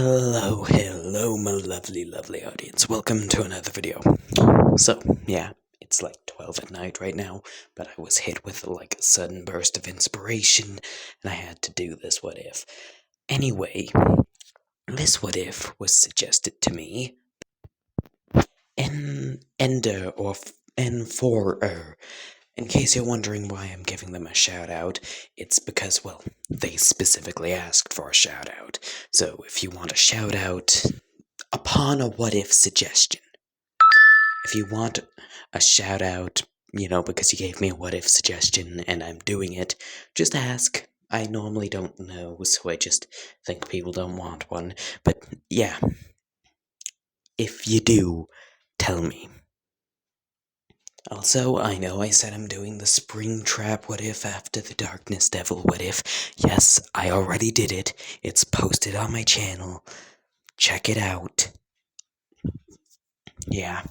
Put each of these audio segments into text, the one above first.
Hello, my lovely audience. Welcome to another video. So, yeah, it's like 12 at night right now, but I was hit with like a sudden burst of inspiration, and I had to do this what if. Anyway, this what if was suggested to me in case you're wondering why I'm giving them a shout out, it's because, well, they specifically asked for a shout out. So if you want a shout out upon a what if suggestion, if you want a shout out, because you gave me a what if suggestion and I'm doing it, just ask. I normally don't know, so I just think people don't want one. But yeah, if you do, tell me. Also, I know I said I'm doing the spring trap what if after the darkness devil what if. Yes, I already did it. It's posted on my channel. Check it out. Yeah.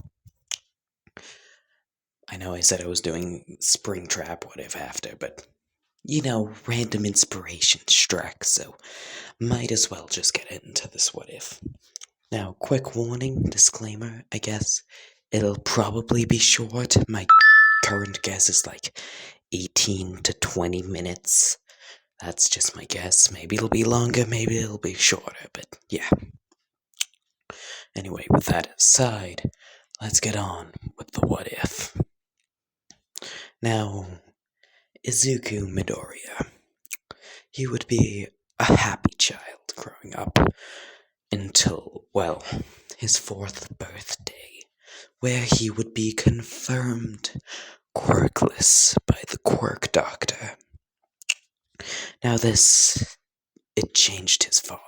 I know I said I was doing spring trap what if after, but random inspiration struck, so might as well just get into this what if. Now, quick warning, disclaimer, I guess. It'll probably be short. My current guess is like 18 to 20 minutes. That's just my guess. Maybe it'll be longer, maybe it'll be shorter, but yeah. Anyway, with that aside, let's get on with the what if. Now, Izuku Midoriya. He would be a happy child growing up until, well, his 4th birthday, where he would be confirmed quirkless by the quirk doctor. Now it changed his father.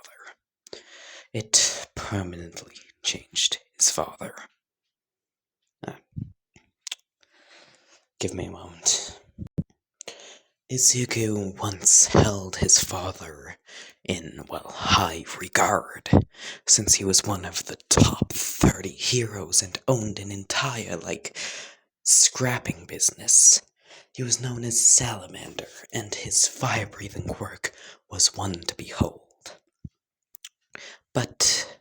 It permanently changed his father. Give me a moment. Izuku once held his father in, well, high regard, since he was one of the top 30 heroes and owned an entire, scrapping business. He was known as Salamander, and his fire-breathing quirk was one to behold. But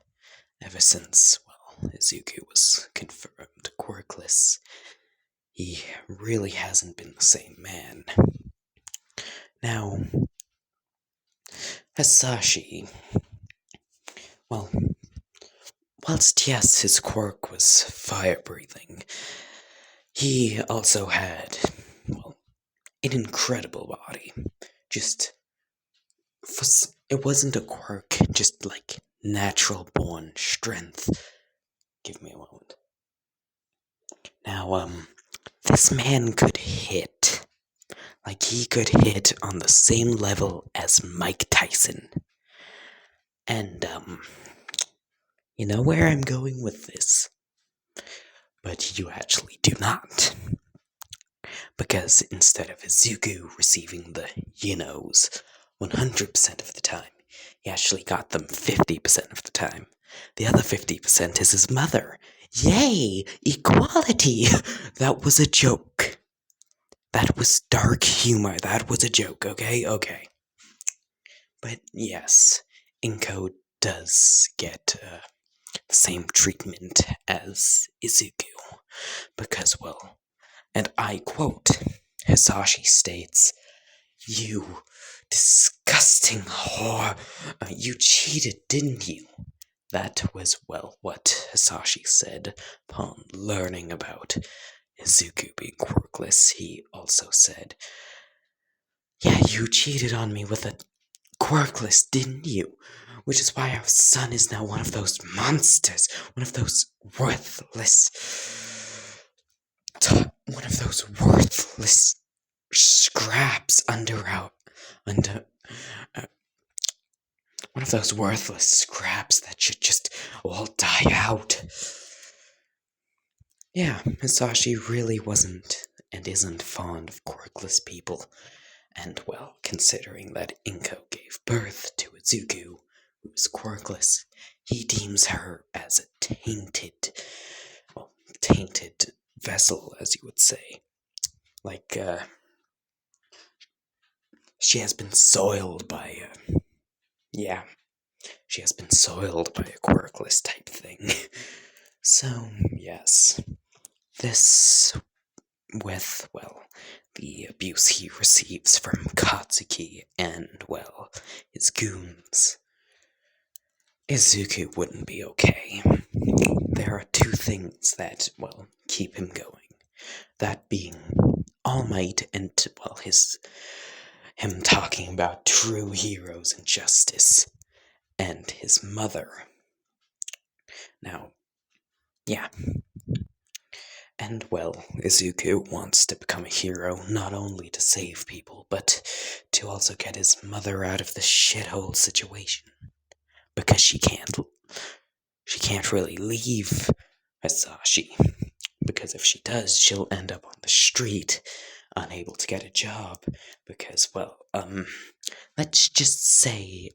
ever since, Izuku was confirmed quirkless, he really hasn't been the same man. Now, Hasashi, whilst yes, his quirk was fire-breathing, he also had, an incredible body. It wasn't a quirk, just natural-born strength. Give me a moment. Now, this man could hit. He could hit on the same level as Mike Tyson. And, you know where I'm going with this? But you actually do not. Because instead of Izuku receiving the 100% of the time, he actually got them 50% of the time. The other 50% is his mother. Yay! Equality! That was a joke. That was dark humor. That was a joke, okay? Okay. But yes, Inko does get the same treatment as Izuku. Because, and I quote, Hasashi states, "You disgusting whore, you cheated, didn't you?" That was, what Hasashi said upon learning about Izuku being quirkless. He also said, "Yeah, you cheated on me with a quirkless, didn't you? Which is why our son is now one of those monsters, one of those worthless scraps one of those worthless scraps that should just all die out." Yeah, Hisashi really wasn't and isn't fond of quirkless people. And, considering that Inko gave birth to Izuku, who is quirkless, he deems her as a tainted vessel, as you would say. She has been soiled by, she has been soiled by a quirkless type thing. So, yes, this, with, well, the abuse he receives from Katsuki and, well, his goons, Izuku wouldn't be okay. There are two things that, well, keep him going. That being All Might and, well, him talking about true heroes and justice, and his mother. Now, yeah. And, well, Izuku wants to become a hero not only to save people, but to also get his mother out of the shithole situation. Because she can't really leave Hisashi. Because if she does, she'll end up on the street, unable to get a job. Because, well, let's just say,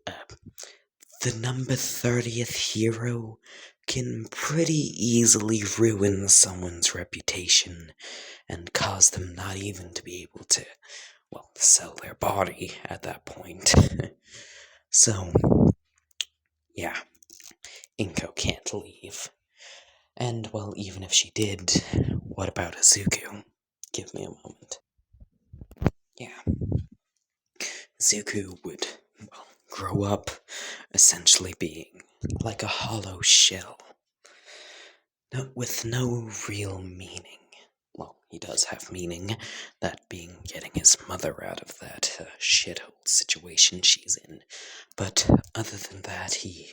the number 30th hero can pretty easily ruin someone's reputation and cause them not even to be able to, well, sell their body at that point. So, yeah, Inko can't leave. And, well, even if she did, what about Izuku? Give me a moment. Yeah. Izuku would, well, grow up essentially being like a hollow shell. With no real meaning. Well, he does have meaning, that being getting his mother out of that shithole situation she's in. But other than that, he,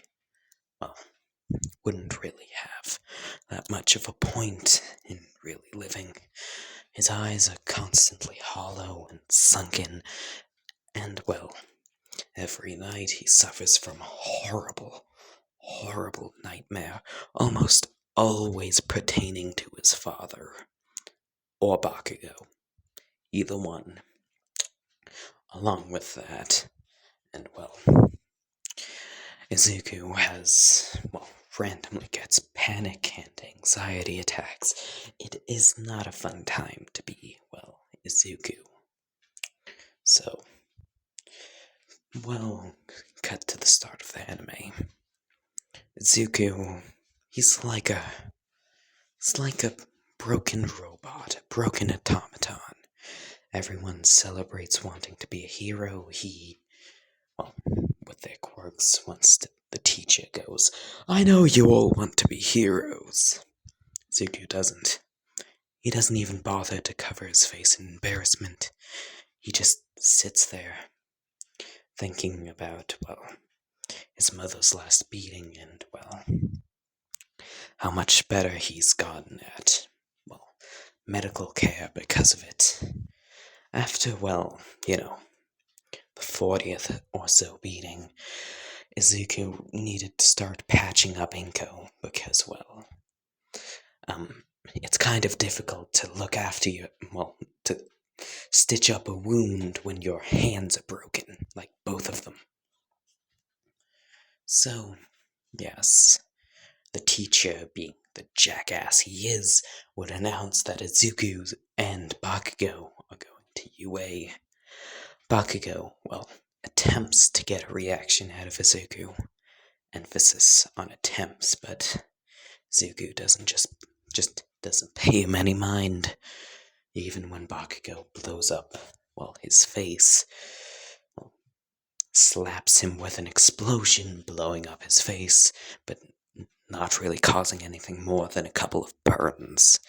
well, wouldn't really have that much of a point in really living. His eyes are constantly hollow and sunken, and, well, every night he suffers from a horrible, horrible nightmare, almost always pertaining to his father. Or Bakugo. Either one. Along with that, and, well, Izuku has, well, randomly gets panic and anxiety attacks. It is not a fun time to be, well, Izuku. So, well, cut to the start of the anime. Izuku, he's like a broken robot, a broken automaton. Everyone celebrates wanting to be a hero. He, well, with their quirks, once the teacher goes, "I know you all want to be heroes." Izuku doesn't. He doesn't even bother to cover his face in embarrassment. He just sits there, thinking about, well, his mother's last beating and, well, how much better he's gotten at, well, medical care because of it. After, well, the 40th or so beating, Izuku needed to start patching up Inko because, well, it's kind of difficult to look after to stitch up a wound when your hands are broken, like both of them. So, yes, the teacher, being the jackass he is, would announce that Izuku and Bakugo are going to UA. Bakugo, well, attempts to get a reaction out of Izuku. Emphasis on attempts, but Izuku doesn't doesn't pay him any mind. Even when Bakugo blows up, well, his face, well, slaps him with an explosion, blowing up his face, but not really causing anything more than a couple of burns.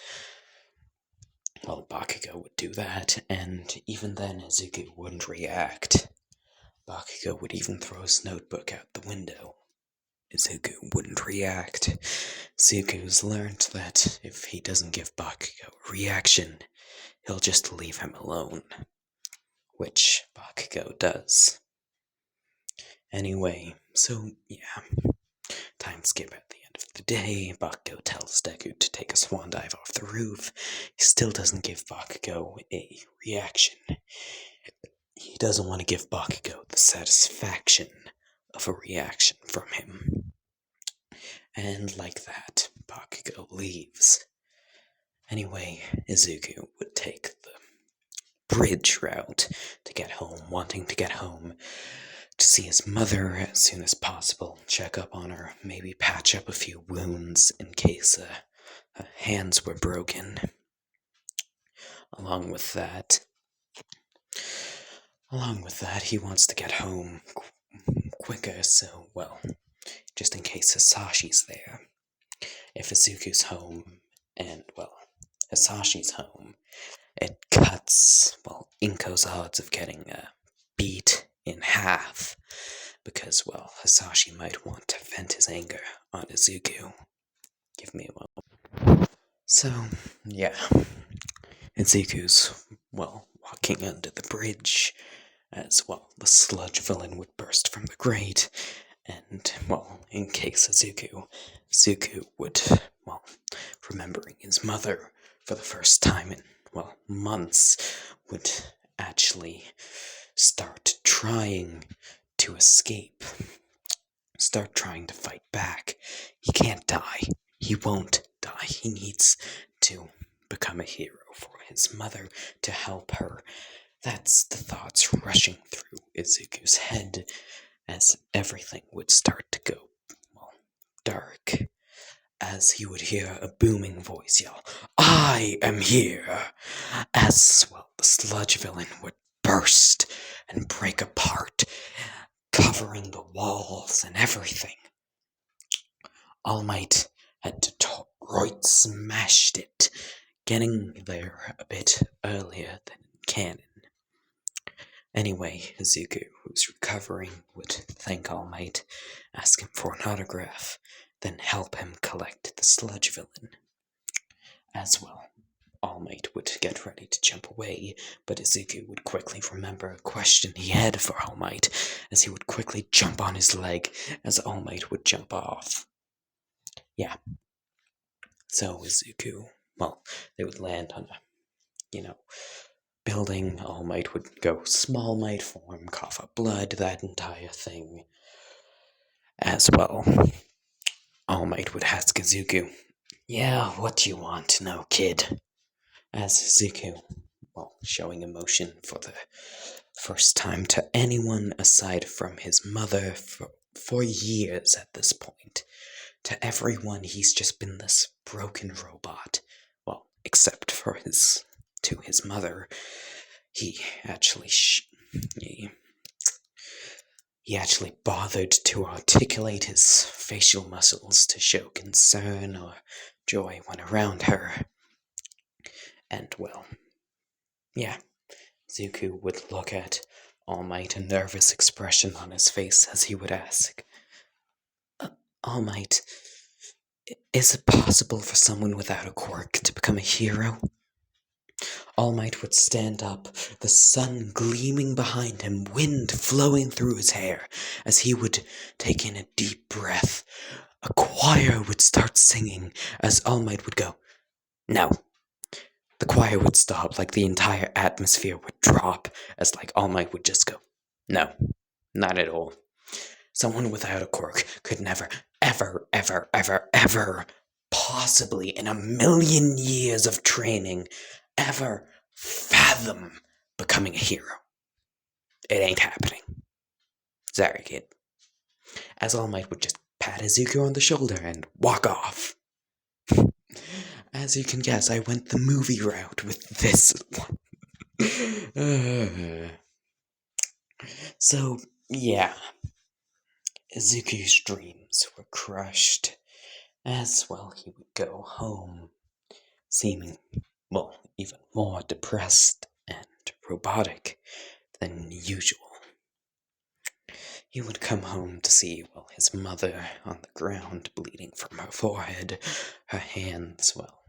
Well, Bakugo would do that, and even then Izuku wouldn't react. Bakugo would even throw his notebook out the window. Izuku wouldn't react. Izuku's learned that if he doesn't give Bakugo a reaction, he'll just leave him alone. Which Bakugo does. Anyway, so yeah. Time skip at the end of the day. Bakugo tells Deku to take a swan dive off the roof. He still doesn't give Bakugo a reaction. He doesn't want to give Bakugo the satisfaction of a reaction from him. And like that, Bakugo leaves. Anyway, Izuku would take the bridge route to get home, wanting to get home to see his mother as soon as possible, check up on her, maybe patch up a few wounds in case her hands were broken. Along with that, he wants to get home quicker, so, well, just in case Hisashi's there. If Izuku's home, and, well, Hisashi's home, it cuts, well, Inko's odds of getting beat in half, because, well, Hisashi might want to vent his anger on Izuku. Give me a moment. So, yeah, Izuku's, well, walking under the bridge, as, well, the sludge villain would burst from the grate, and, well, in case Izuku would, well, remembering his mother for the first time in, well, months, would actually start trying to escape, start trying to fight back. He can't die. He won't die. He needs to become a hero for his mother, to help her. That's the thoughts rushing through Izuku's head as everything would start to go, well, dark, as he would hear a booming voice yell, "I am here!" As, well, the sludge villain would burst and break apart, covering the walls and everything. All Might had to smashed it, getting there a bit earlier than canon. Anyway, Izuku, who's recovering, would thank All Might, ask him for an autograph, then help him collect the sludge villain. As well, All Might would get ready to jump away, but Izuku would quickly remember a question he had for All Might, as he would quickly jump on his leg as All Might would jump off. Yeah. So Izuku, well, they would land on a, building. All Might would go Small Might form, cough up blood, that entire thing. As well, All Might would ask Izuku, "Yeah, what do you want to know, kid?" As Izuku, well, showing emotion for the first time to anyone aside from his mother for years at this point. To everyone, he's just been this broken robot. Well, except for to his mother. He actually he actually bothered to articulate his facial muscles to show concern or joy when around her. And, well, yeah, Zuko would look at All Might, a nervous expression on his face as he would ask, "All Might, is it possible for someone without a quirk to become a hero?" All Might would stand up, the sun gleaming behind him, wind flowing through his hair. As he would take in a deep breath, a choir would start singing, as All Might would go, "No." The choir would stop, like the entire atmosphere would drop, as All Might would just go, "No, not at all. Someone without a quirk could never, ever, ever, ever, ever, possibly in a million years of training, ever fathom becoming a hero. It ain't happening. Sorry, kid." As All Might would just pat Izuku on the shoulder and walk off. As you can guess, I went the movie route with this one. So, yeah. Izuku's dreams were crushed. As, well, he would go home, seeming, well, even more depressed and robotic than usual. He would come home to see, well, his mother on the ground, bleeding from her forehead, her hands, well,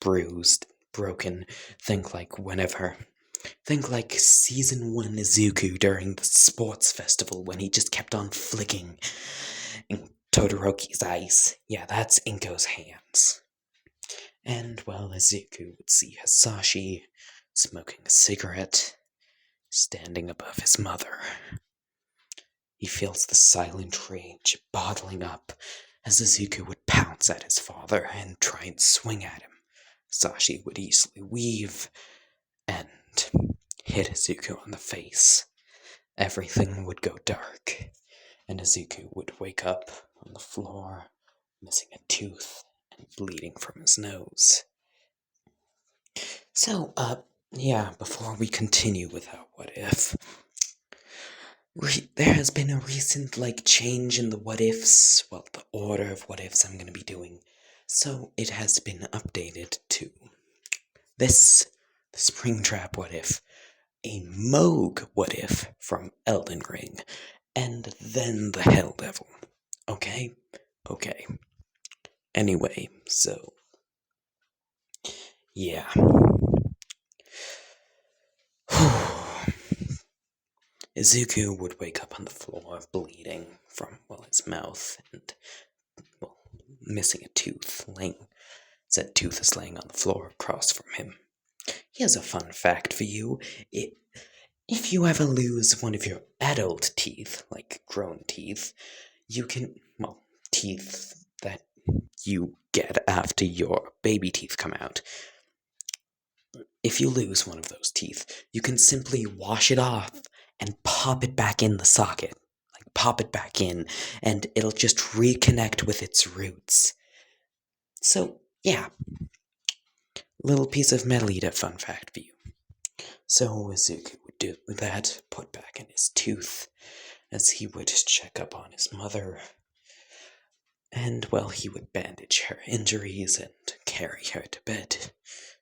bruised, broken. Think like season 1 Izuku during the sports festival when he just kept on flicking in Todoroki's eyes. Yeah, that's Inko's hands. And, well, Izuku would see Hisashi smoking a cigarette, standing above his mother. He feels the silent rage bottling up as Izuku would pounce at his father and try and swing at him. Hisashi would easily weave and hit Izuku on the face. everything would go dark, and Izuku would wake up on the floor, missing a tooth and bleeding from his nose. So, yeah, before we continue with our what if, there has been a recent, change in the what ifs, well, the order of what ifs I'm gonna be doing. So, it has been updated to this, the Springtrap what if, a Moog what if from Elden Ring, and then the Hell Devil. Okay? Okay. Anyway, so, yeah. Izuku would wake up on the floor bleeding from, his mouth and, missing a tooth. Said tooth is laying on the floor across from him. Here's a fun fact for you. If you ever lose one of your adult teeth, like grown teeth, you can, teeth that you get after your baby teeth come out. If you lose one of those teeth, you can simply wash it off and pop it back in the socket. Like, pop it back in, and it'll just reconnect with its roots. So, yeah. Little piece of Melita fun fact for you. So, Izuku would do that, put back in his tooth, as he would check up on his mother. And, he would bandage her injuries and carry her to bed.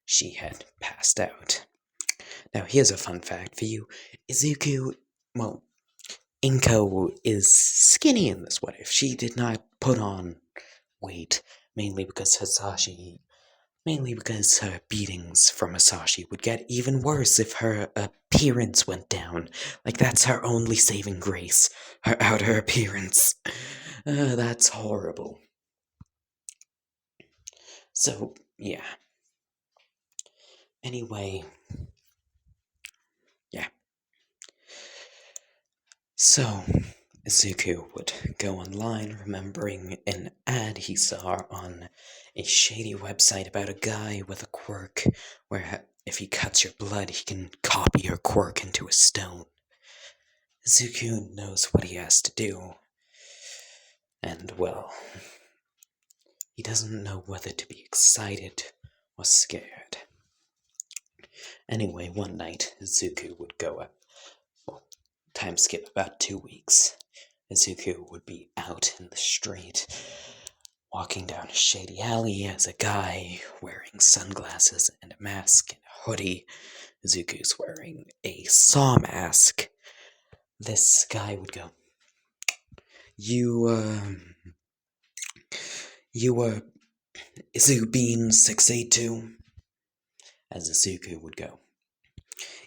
She had passed out. Now, here's a fun fact for you. Izuku, Inko is skinny in this what if. She did not put on weight, mainly because her beatings from Hisashi would get even worse if her appearance went down. Like, that's her only saving grace, her outer appearance. That's horrible. So, yeah. Anyway, yeah. So, Izuku would go online remembering an ad he saw on a shady website about a guy with a quirk where if he cuts your blood, he can copy your quirk into a stone. Izuku knows what he has to do, and he doesn't know whether to be excited or scared. Anyway, one night, Izuku would go up. Time skip about 2 weeks. Izuku would be out in the street, walking down a shady alley as a guy wearing sunglasses and a mask and a hoodie. Izuku's wearing a saw mask. This guy would go, Izuku Bean 682? As Izuku would go,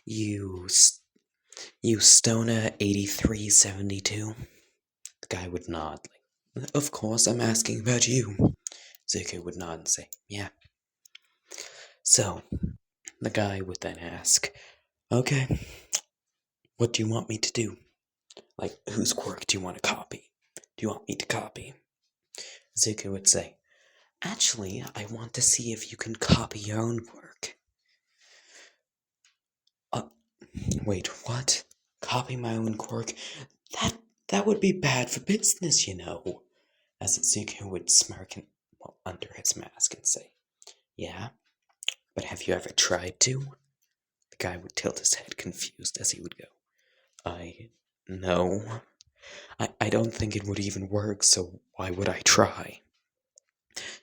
You Stoner 8372? The guy would nod, of course, I'm asking about you. Zuko would nod and say, yeah. So, the guy would then ask, okay, what do you want me to do? Like, whose quirk do you want to copy? Do you want me to copy? Zuko would say, actually, I want to see if you can copy your own quirk. Wait, what? Copy my own quirk? That would be bad for business, you know. As Zuko would smirk under his mask and say, yeah, but have you ever tried to? The guy would tilt his head confused as he would go, no. I don't think it would even work, so why would I try?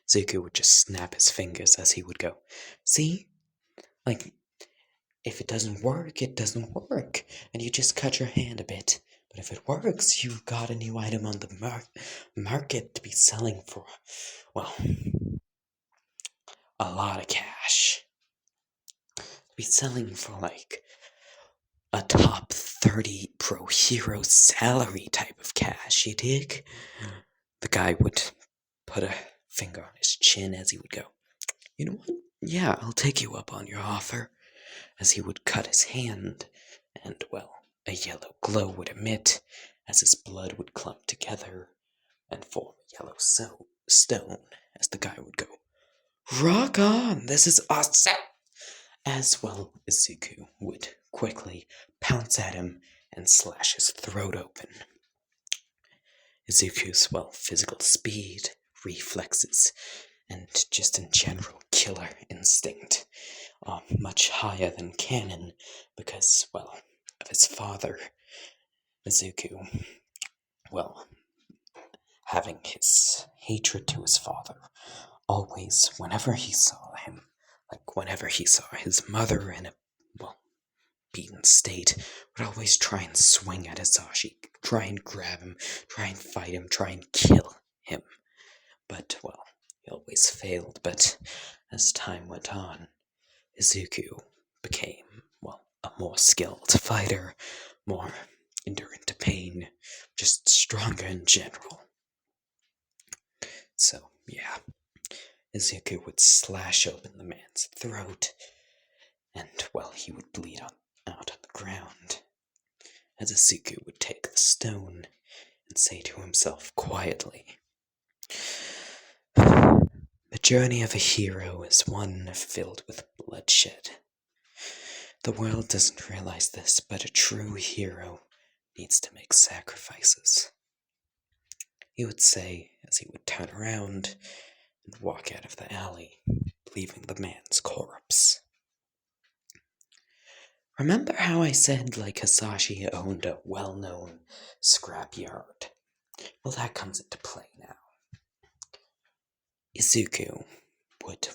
Zuko would just snap his fingers as he would go, see? Like, if it doesn't work, it doesn't work, and you just cut your hand a bit. But if it works, you've got a new item on the market to be selling for, a lot of cash. To be selling for, a top 30 pro hero salary type of cash, you dig? The guy would put a finger on his chin as he would go, you know what? Yeah, I'll take you up on your offer. As he would cut his hand, and, a yellow glow would emit as his blood would clump together and form a yellow stone as the guy would go, rock on, this is awesome! As Izuku would quickly pounce at him and slash his throat open. Izuku's, physical speed, reflexes, and just in general killer instinct are much higher than canon because, of his father, Izuku, having his hatred to his father. Always, whenever he saw him, whenever he saw his mother in a, beaten state, would always try and swing at Hisashi, try and grab him, try and fight him, try and kill him. But, he always failed. But as time went on, Izuku became, a more skilled fighter, more endurant to pain, just stronger in general. So, Izuku would slash open the man's throat, and, he would bleed out on the ground. As Izuku would take the stone and say to himself quietly, "The journey of a hero is one filled with bloodshed. The world doesn't realize this, but a true hero needs to make sacrifices," he would say as he would turn around and walk out of the alley, leaving the man's corpse. Remember how I said, Hisashi owned a well-known scrapyard? Well, that comes into play now. Izuku would,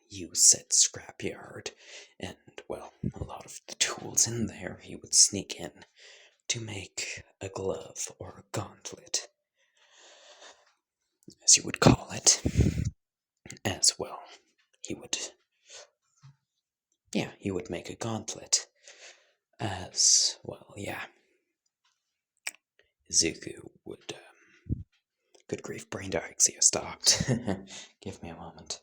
use said scrapyard, and, a lot of the tools in there he would sneak in to make a glove or a gauntlet, as you would call it, as he would make a gauntlet, as, Izuku would, good grief, brain dyslexia stopped. Give me a moment.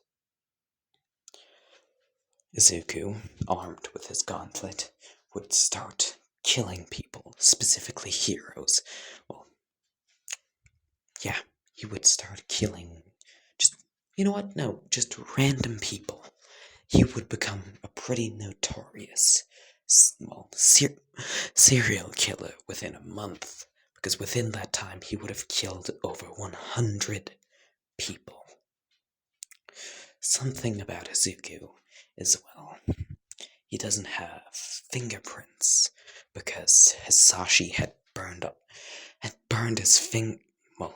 Izuku, armed with his gauntlet, would start killing people, specifically heroes. He would start killing just random people. He would become a pretty notorious, serial killer within a month, because within that time he would have killed over 100 people. Something about Izuku is, he doesn't have fingerprints, because Hisashi had burned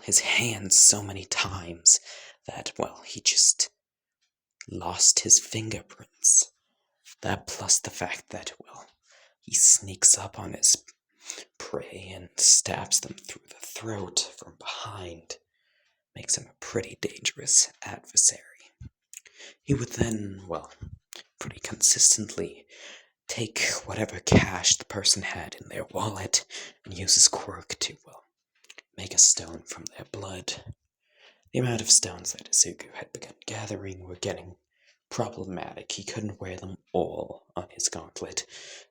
his hands so many times that, he just lost his fingerprints. That plus the fact that, he sneaks up on his prey and stabs them through the throat from behind, makes him a pretty dangerous adversary. He would then, pretty consistently take whatever cash the person had in their wallet and use his quirk to, make a stone from their blood. The amount of stones that Izuku had begun gathering were getting problematic. He couldn't wear them all on his gauntlet,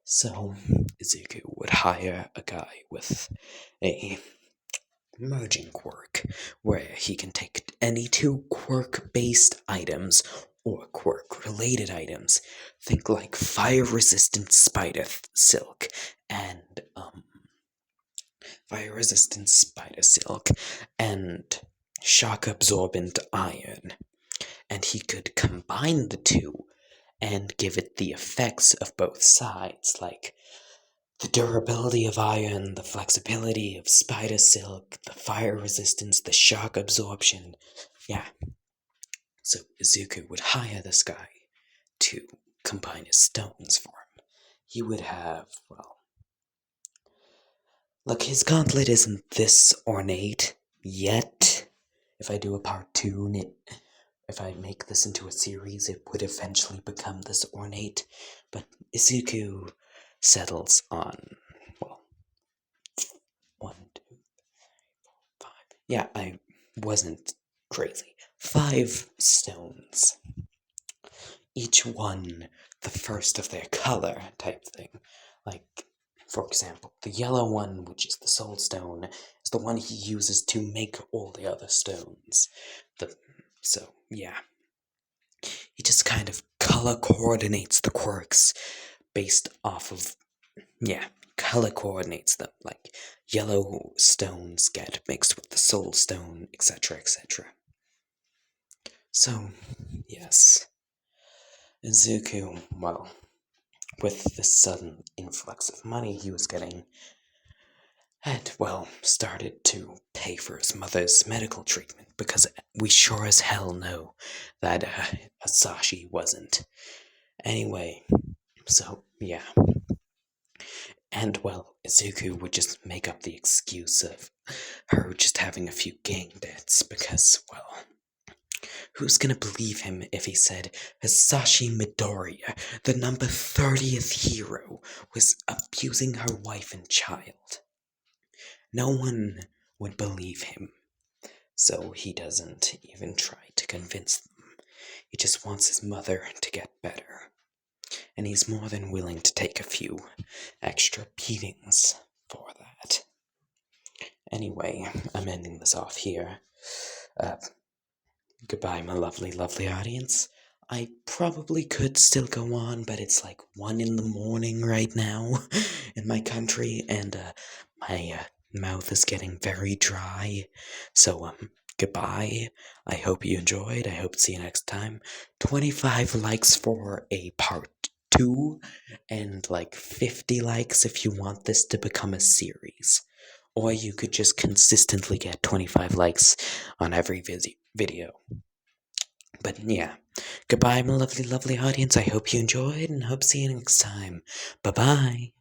so Izuku would hire a guy with a merging quirk, where he can take any two quirk-based items or quirk-related items. Think like fire-resistant spider silk and shock-absorbent iron, and he could combine the two and give it the effects of both sides, like the durability of iron, the flexibility of spider silk, the fire resistance, the shock absorption. So Izuku would hire this guy to combine his stones for him. He would have, look, his gauntlet isn't this ornate yet. If I do a part 2 and if I make this into a series, it would eventually become this ornate. But Izuku settles on, 1, 2, 3, 4, 5. Yeah, I wasn't crazy. 5 stones. Each one the first of their color type thing. Like, for example, the yellow one, which is the soul stone, is the one he uses to make all the other stones. He just kind of color coordinates the quirks based off of, color coordinates them, like yellow stones get mixed with the soul stone, etc., etc. So, yes, Izuku, well, with the sudden influx of money he was getting, had, well, started to pay for his mother's medical treatment, because we sure as hell know that Asashi wasn't. Anyway, so, yeah. And, well, Izuku would just make up the excuse of her just having a few gang debts, because, well, who's gonna believe him if he said Hisashi Midoriya, the number 30th hero, was abusing her wife and child? No one would believe him, so he doesn't even try to convince them. He just wants his mother to get better, and he's more than willing to take a few extra beatings for that. Anyway, I'm ending this off here. Goodbye, my lovely, lovely audience. I probably could still go on, but it's like 1 in the morning right now in my country, and my mouth is getting very dry. So, goodbye. I hope you enjoyed. I hope to see you next time. 25 likes for a part 2, and like 50 likes if you want this to become a series. Or you could just consistently get 25 likes on every video. But yeah, goodbye, my lovely, lovely audience. I hope you enjoyed, and hope to see you next time. Bye bye.